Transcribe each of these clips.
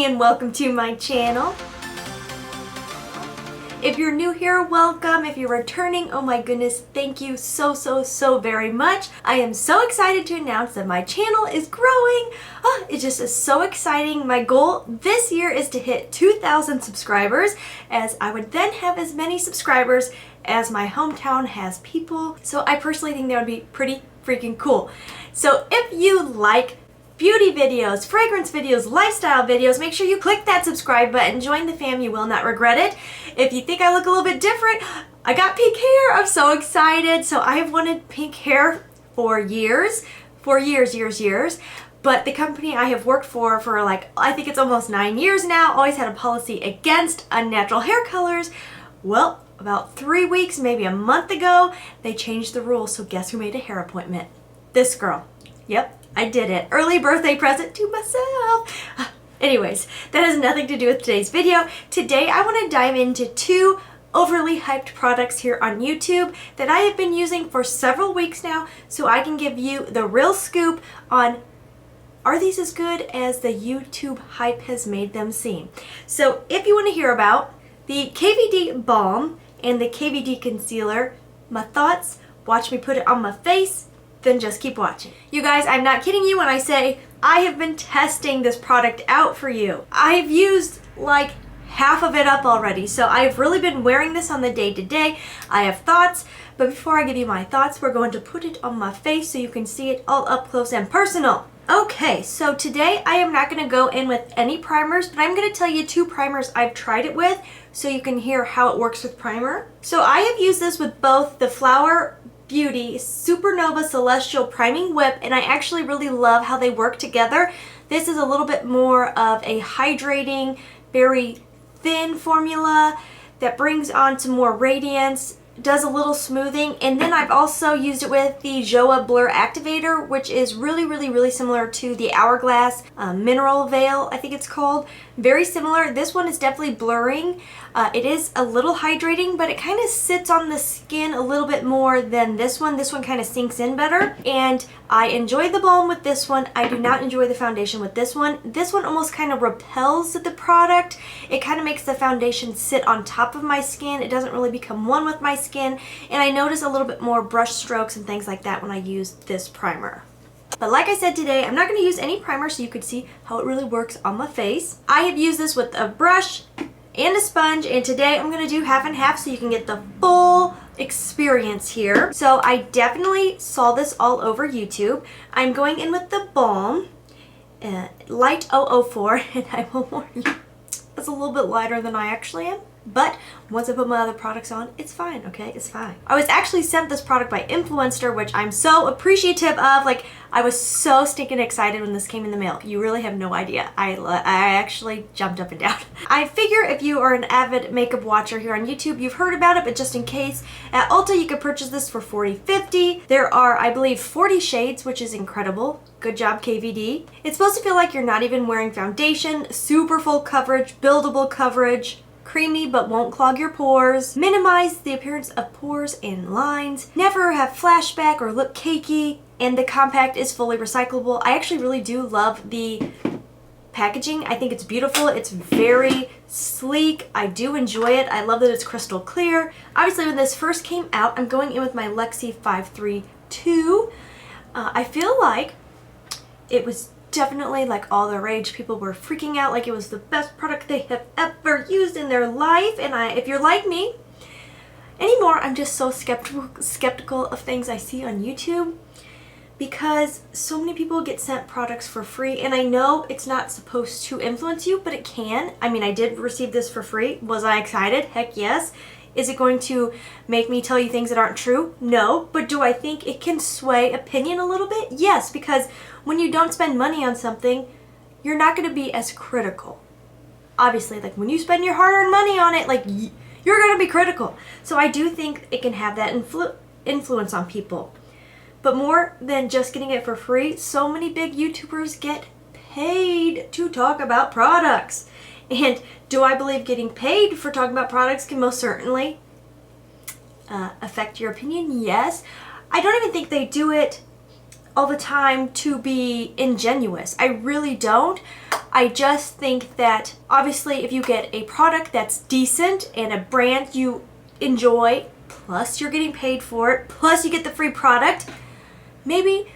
and welcome to my channel. If you're new here, welcome. If you're returning, oh my goodness, thank you so very much. I am so excited to announce that my channel is growing. It just is so exciting. My goal this year is to hit 2,000 subscribers, as I would then have as many subscribers as my hometown has people. So I personally think that would be pretty freaking cool. So if you like beauty videos, fragrance videos, lifestyle videos, make sure you click that subscribe button. Join the fam, you will not regret it. If you think I look a little bit different, I got pink hair. I'm so excited. So I have wanted pink hair for years. But the company I have worked for like, I think it's almost 9 years now, always had a policy against unnatural hair colors. Well, about 3 weeks, maybe a month ago, they changed the rules. So guess who made a hair appointment? This girl. Yep, I did it. Early birthday present to myself. Anyways, that has nothing to do with today's video. Today I want to dive into 2 overly hyped products here on YouTube that I have been using for several weeks now, so I can give you the real scoop on, are these as good as the YouTube hype has made them seem? So if you want to hear about the KVD balm and the KVD concealer, my thoughts, watch me put it on my face, then just keep watching. You guys, I'm not kidding you when I say I have been testing this product out for you. I've used like half of it up already, so I've really been wearing this on the day-to-day. I have thoughts, but before I give you my thoughts, we're going to put it on my face so you can see it all up close and personal. Okay, so today I am not going to go in with any primers, but I'm going to tell you 2 primers I've tried it with so you can hear how it works with primer. So I have used this with both the Flower Beauty Supernova Celestial Priming Whip, and I actually really love how they work together. This is a little bit more of a hydrating, very thin formula that brings on some more radiance, does a little smoothing, and then I've also used it with the Joa Blur Activator, which is really similar to the Hourglass Mineral Veil, I think it's called. Very similar. This one is definitely blurring. It is a little hydrating, but it kind of sits on the skin a little bit more than this one. This one kind of sinks in better, and I enjoy the balm with this one. I do not enjoy the foundation with this one. This one almost kind of repels the product. It kind of makes the foundation sit on top of my skin. It doesn't really become one with my skin, and I notice a little bit more brush strokes and things like that when I use this primer. But like I said today, I'm not going to use any primer so you could see how it really works on my face. I have used this with a brush and a sponge, and today I'm going to do half and half so you can get the full experience here. So I definitely saw this all over YouTube. I'm going in with the balm, light 004, and I will warn you, it's a little bit lighter than I actually am. But once I put my other products on, it's fine, okay? It's fine. I was actually sent this product by Influenster, which I'm so appreciative of. Like, I was so stinking excited when this came in the mail. You really have no idea. I actually jumped up and down. I figure if you are an avid makeup watcher here on YouTube, you've heard about it, but just in case, at Ulta you could purchase this for $40.50. There are, I believe, 40 shades, which is incredible. Good job, KVD. It's supposed to feel like you're not even wearing foundation, super full coverage, buildable coverage, creamy but won't clog your pores, minimize the appearance of pores and lines, never have flashback or look cakey, and the compact is fully recyclable. I actually really do love the packaging. I think it's beautiful. It's very sleek. I do enjoy it. I love that it's crystal clear. Obviously, when this first came out, I'm going in with my Lexi 532. I feel like it was definitely like all the rage. People were freaking out like it was the best product they have ever used in their life, and if you're like me anymore, I'm just so skeptical of things I see on YouTube, because so many people get sent products for free, and I know it's not supposed to influence you, but it can. I mean, I did receive this for free. Was I excited? Heck yes. Is it going to make me tell you things that aren't true? No. But do I think it can sway opinion a little bit? Yes, because when you don't spend money on something, you're not going to be as critical. Obviously, like when you spend your hard-earned money on it, like you're going to be critical. So I do think it can have that influence on people. But more than just getting it for free, so many big YouTubers get paid to talk about products. And do I believe getting paid for talking about products can most certainly affect your opinion? Yes. I don't even think they do it all the time to be ingenuous. I really don't. I just think that obviously if you get a product that's decent and a brand you enjoy, plus you're getting paid for it, plus you get the free product, maybe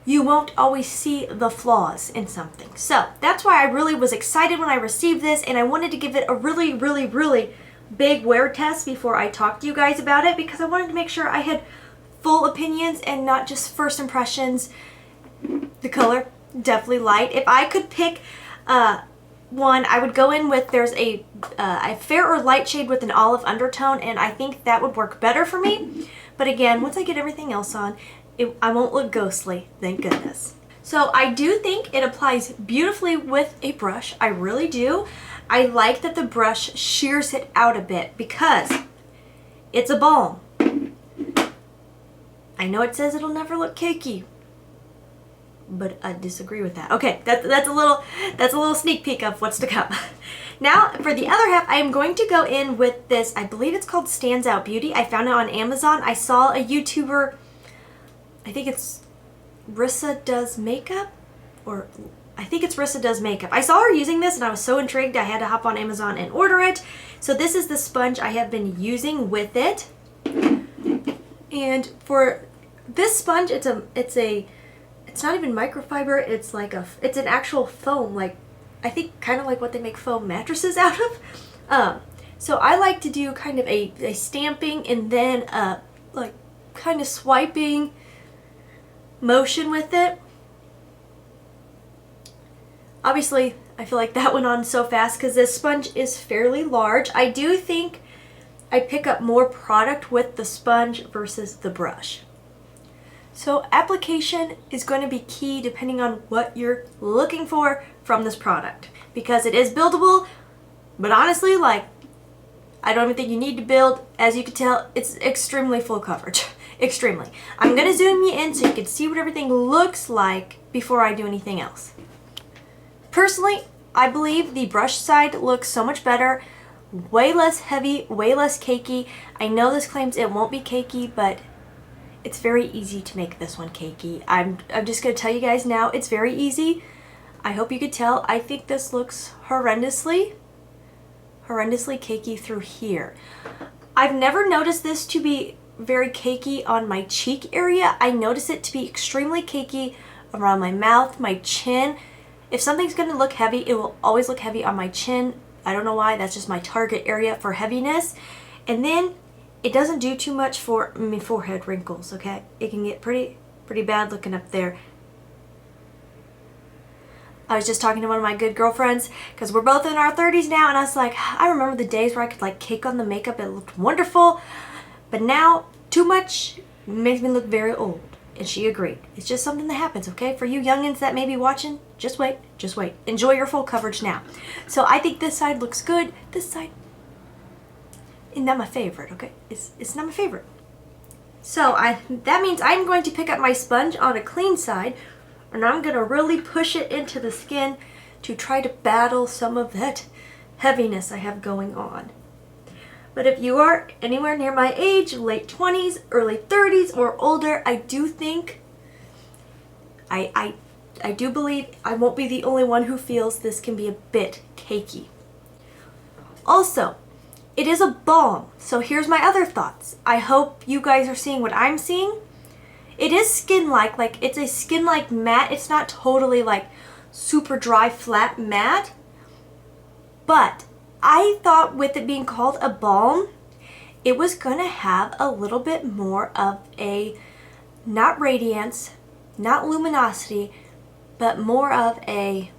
you won't always see the flaws in something. So that's why I really was excited when I received this, and I wanted to give it a really, really, really big wear test before I talked to you guys about it, because I wanted to make sure I had full opinions and not just first impressions. The color, definitely light. If I could pick one, I would go in with, there's a fair or light shade with an olive undertone, and I think that would work better for me. But again, once I get everything else on, I won't look ghostly, thank goodness. So I do think it applies beautifully with a brush. I really do. I like that the brush shears it out a bit because it's a balm. I know it says it'll never look cakey, but I disagree with that. Okay, that's a little sneak peek of what's to come. Now, for the other half, I am going to go in with this, I believe it's called Stands Out Beauty. I found it on Amazon. I saw a YouTuber, I think it's Rissa Does Makeup, or I think it's Rissa Does Makeup. I saw her using this and I was so intrigued I had to hop on Amazon and order it. So this is the sponge I have been using with it. And for this sponge, it's not even microfiber, it's an actual foam, like I think kind of like what they make foam mattresses out of. So I like to do kind of a stamping and then like kind of swiping motion with it. Obviously, I feel like that went on so fast because this sponge is fairly large. I do think I pick up more product with the sponge versus the brush. So application is going to be key depending on what you're looking for from this product, because it is buildable, but honestly, like, I don't even think you need to build. As you can tell, it's extremely full coverage. Extremely. I'm going to zoom you in so you can see what everything looks like before I do anything else. Personally, I believe the brush side looks so much better. Way less heavy, way less cakey. I know this claims it won't be cakey, but it's very easy to make this one cakey. I'm just going to tell you guys now, it's very easy. I hope you could tell. I think this looks horrendously cakey through here. I've never noticed this to be very cakey on my cheek area. I notice it to be extremely cakey around my mouth, my chin. If something's going to look heavy, it will always look heavy on my chin. I don't know why, that's just my target area for heaviness. And then it doesn't do too much for my forehead wrinkles, okay? It can get pretty bad looking up there. I was just talking to one of my good girlfriends because we're both in our 30s now, and I was like, I remember the days where I could like cake on the makeup, it looked wonderful, but now too much makes me look very old. And she agreed. It's just something that happens, okay? For you youngins that may be watching, just wait, just wait. Enjoy your full coverage now. So I think this side looks good. This side is not my favorite, okay? It's not my favorite. So that means I'm going to pick up my sponge on a clean side, and I'm going to really push it into the skin to try to battle some of that heaviness I have going on. But if you are anywhere near my age, late 20s, early 30s, or older, I do think, I do believe I won't be the only one who feels this can be a bit cakey. Also, it is a balm, so here's my other thoughts. I hope you guys are seeing what I'm seeing. It is skin-like, like it's a skin-like matte. It's not totally like super dry, flat matte, but I thought with it being called a balm, it was going to have a little bit more of a, not radiance, not luminosity, but more of a,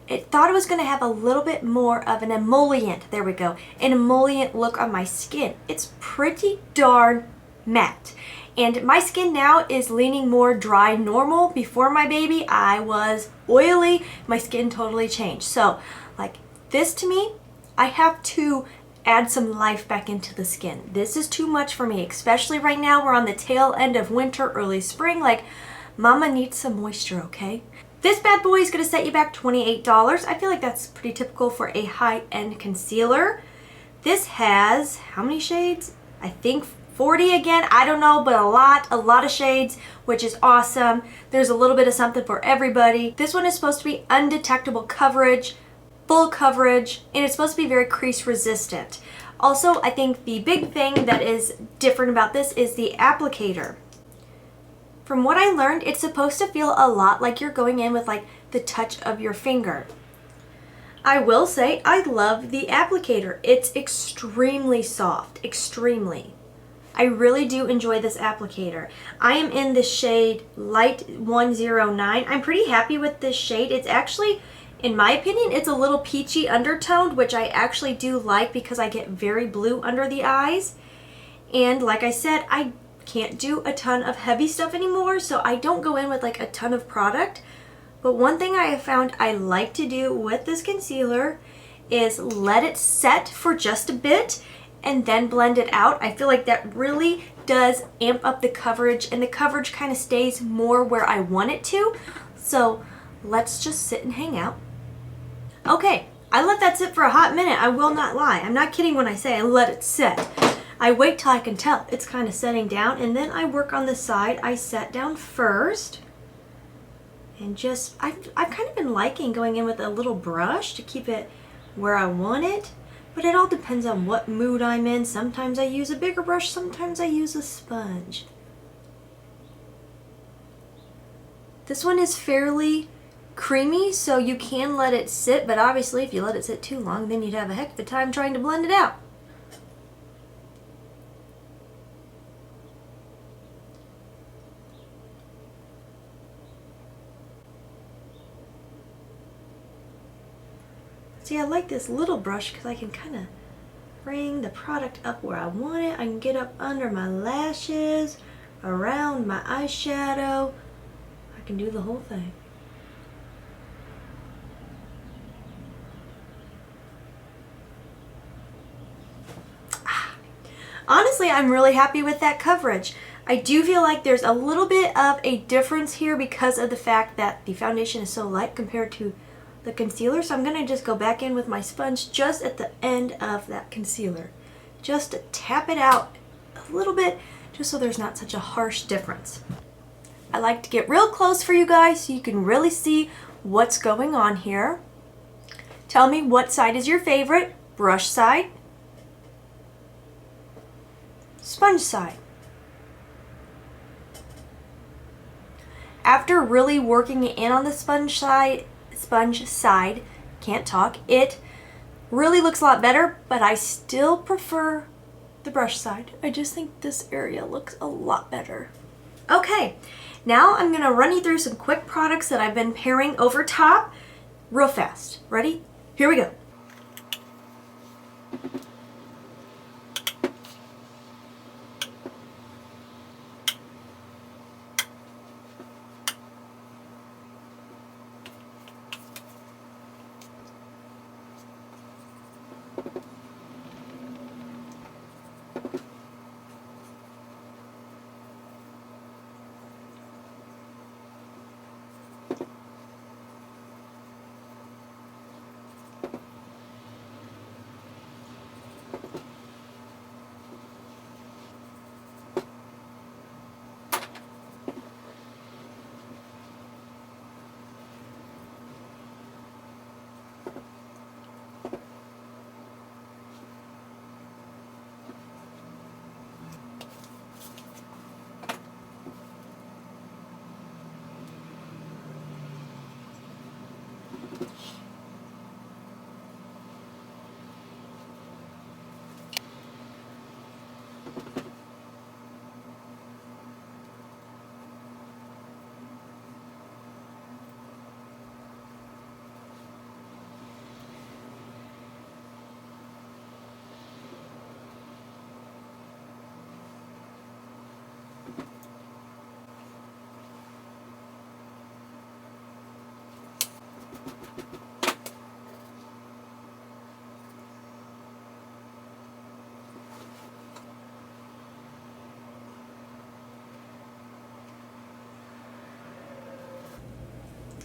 it thought it was going to have a little bit more of an emollient, there we go, an emollient look on my skin. It's pretty darn matte. And my skin now is leaning more dry normal. Before my baby, I was oily. My skin totally changed. So, like, this to me, I have to add some life back into the skin. This is too much for me, especially right now. We're on the tail end of winter, early spring. Like, mama needs some moisture, okay? This bad boy is going to set you back $28. I feel like that's pretty typical for a high-end concealer. This has, how many shades? I think 40 again. I don't know, but a lot of shades, which is awesome. There's a little bit of something for everybody. This one is supposed to be undetectable coverage, full coverage, and it's supposed to be very crease resistant. Also, I think the big thing that is different about this is the applicator. From what I learned, it's supposed to feel a lot like you're going in with like the touch of your finger. I will say I love the applicator. It's extremely soft, extremely. I really do enjoy this applicator. I am in the shade Light 109. I'm pretty happy with this shade. It's actually, in my opinion, it's a little peachy undertoned, which I actually do like because I get very blue under the eyes. And like I said, I can't do a ton of heavy stuff anymore, so I don't go in with like a ton of product. But one thing I have found I like to do with this concealer is let it set for just a bit and then blend it out. I feel like that really does amp up the coverage, and the coverage kind of stays more where I want it to. So let's just sit and hang out. Okay, I let that sit for a hot minute. I will not lie. I'm not kidding when I say I let it set. I wait till I can tell it's kind of setting down, and then I work on the side. I set down first. And just, I've kind of been liking going in with a little brush to keep it where I want it. But it all depends on what mood I'm in. Sometimes I use a bigger brush, sometimes I use a sponge. This one is fairly creamy, so you can let it sit, but obviously if you let it sit too long, then you'd have a heck of a time trying to blend it out. See, I like this little brush because I can kind of bring the product up where I want it. I can get up under my lashes, around my eyeshadow. I can do the whole thing. Honestly, I'm really happy with that coverage. I do feel like there's a little bit of a difference here because of the fact that the foundation is so light compared to the concealer. So I'm going to just go back in with my sponge just at the end of that concealer. Just to tap it out a little bit, just so there's not such a harsh difference. I like to get real close for you guys so you can really see what's going on here. Tell me what side is your favorite. Brush side, sponge side. After really working in on the sponge side, can't talk, it really looks a lot better, but I still prefer the brush side. I just think this area looks a lot better. Okay, now I'm gonna run you through some quick products that I've been pairing over top real fast. Ready? Here we go.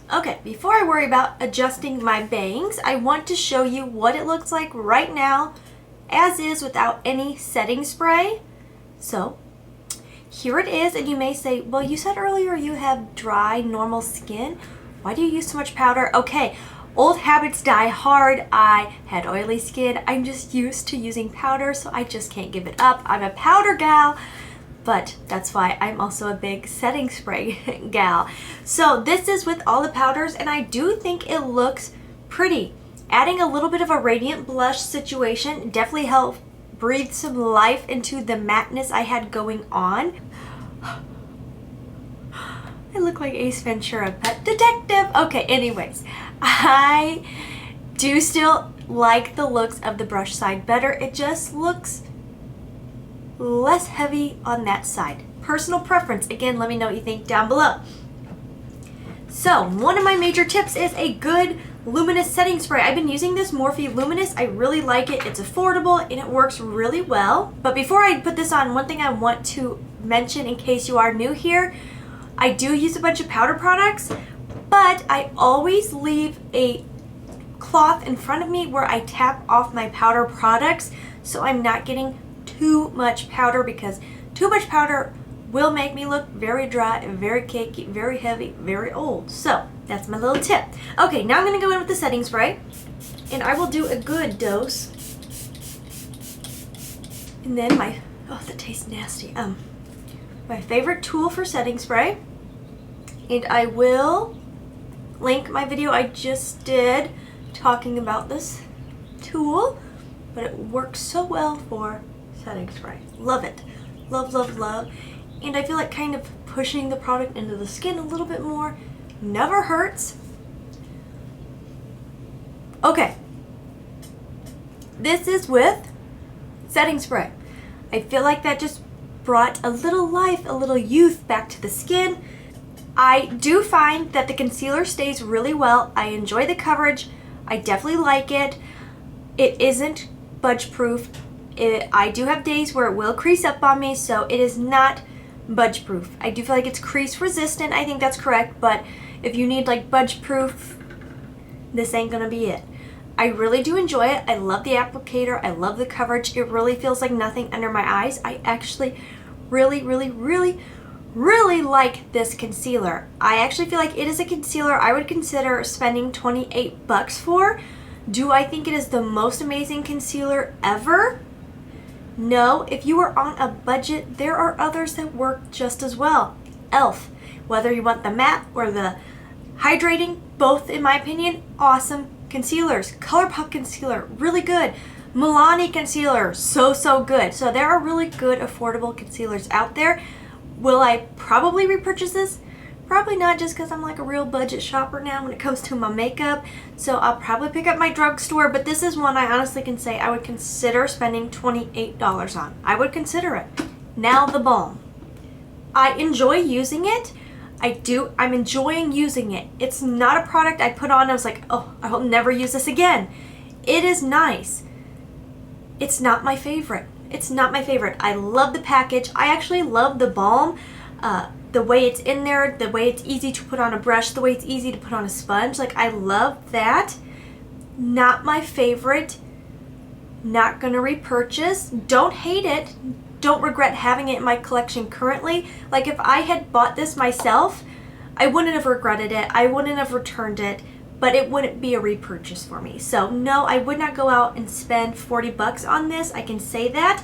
Okay, before I worry about adjusting my bangs, I want to show you what it looks like right now as is without any setting spray. So here it is, and you may say, well, you said earlier you have dry, normal skin. Why do you use so much powder? Okay, old habits die hard. I had oily skin. I'm just used to using powder, so I just can't give it up. I'm a powder gal, but that's why I'm also a big setting spray gal. So this is with all the powders, and I do think it looks pretty. Adding a little bit of a radiant blush situation definitely helped breathe some life into the matteness I had going on. I look like Ace Ventura, Pet Detective. Okay, anyways, I do still like the looks of the brush side better. It just looks less heavy on that side. Personal preference. Again, let me know what you think down below. So, one of my major tips is a good luminous setting spray. I've been using this Morphe Luminous. I really like it. It's affordable and it works really well. But before I put this on, one thing I want to mention in case you are new here, I do use a bunch of powder products, but I always leave a cloth in front of me where I tap off my powder products so I'm not getting too much powder, because too much powder will make me look very dry, very cakey, very heavy, very old. So that's my little tip. Okay, now I'm going to go in with the setting spray, and I will do a good dose. And then oh, that tastes nasty. My favorite tool for setting spray, and I will link my video I just did talking about this tool, but it works so well for setting spray. Love it. Love, love, love. And I feel like kind of pushing the product into the skin a little bit more never hurts. Okay, this is with setting spray. I feel like that just brought a little life, a little youth back to the skin. I do find that the concealer stays really well. I enjoy the coverage. I definitely like it. It isn't budge proof. I do have days where it will crease up on me, so it is not budge proof. I do feel like it's crease resistant. I think that's correct, but if you need like budge proof, this ain't gonna be it. I really do enjoy it. I love the applicator. I love the coverage. It really feels like nothing under my eyes. I actually really, really, really, really like this concealer. I actually feel like it is a concealer I would consider spending $28 for. Do I think it is the most amazing concealer ever? No. If you are on a budget, there are others that work just as well. e.l.f. Whether you want the matte or the hydrating, both in my opinion, awesome concealers. ColourPop concealer, really good. Milani concealer, so good. So there are really good affordable concealers out there. Will I probably repurchase this? Probably not, just because I'm like a real budget shopper now when it comes to my makeup. So I'll probably pick up my drugstore, but this is one I honestly can say I would consider spending $28 on. I would consider it. Now the balm. I enjoy using it. I'm enjoying using it. It's not a product I put on, I was like, oh, I will never use this again. It is nice. It's not my favorite. It's not my favorite. I love the package. I actually love the balm. The way it's in there, the way it's easy to put on a brush, the way it's easy to put on a sponge. Like, I love that. Not my favorite. Not gonna repurchase. Don't hate it. Don't regret having it in my collection currently. Like, if I had bought this myself, I wouldn't have regretted it. I wouldn't have returned it, but it wouldn't be a repurchase for me. So no, I would not go out and spend $40 on this. I can say that.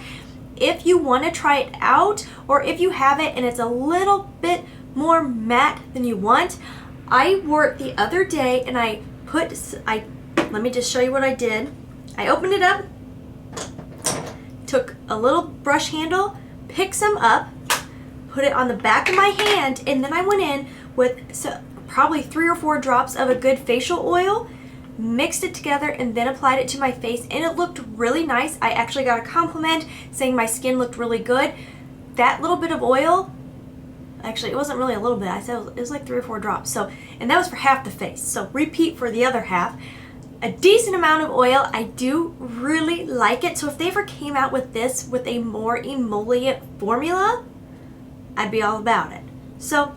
If you want to try it out, or if you have it and it's a little bit more matte than you want, I wore it the other day and let me just show you what I did. I opened it up, took a little brush handle, picked some up, put it on the back of my hand, and then I went in with probably 3 or 4 drops of a good facial oil, mixed it together, and then applied it to my face, and it looked really nice. I actually got a compliment saying my skin looked really good. That little bit of oil, actually it wasn't really a little bit, I said it was like 3 or 4 drops. So, and that was for half the face, so repeat for the other half. A decent amount of oil. I do really like it. So if they ever came out with this with a more emollient formula, I'd be all about it. So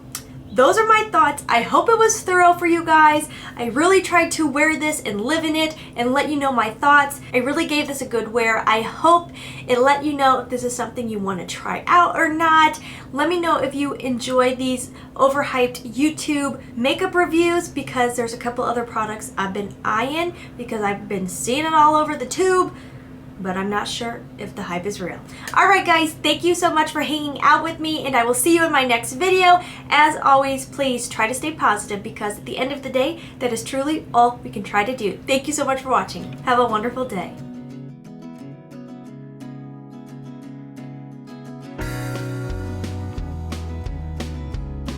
those are my thoughts. I hope it was thorough for you guys. I really tried to wear this and live in it and let you know my thoughts. I really gave this a good wear. I hope it let you know if this is something you want to try out or not. Let me know if you enjoy these overhyped YouTube makeup reviews, because there's a couple other products I've been eyeing because I've been seeing it all over the tube, but I'm not sure if the hype is real. Alright guys, thank you so much for hanging out with me, and I will see you in my next video. As always, please try to stay positive, because at the end of the day, that is truly all we can try to do. Thank you so much for watching. Have a wonderful day.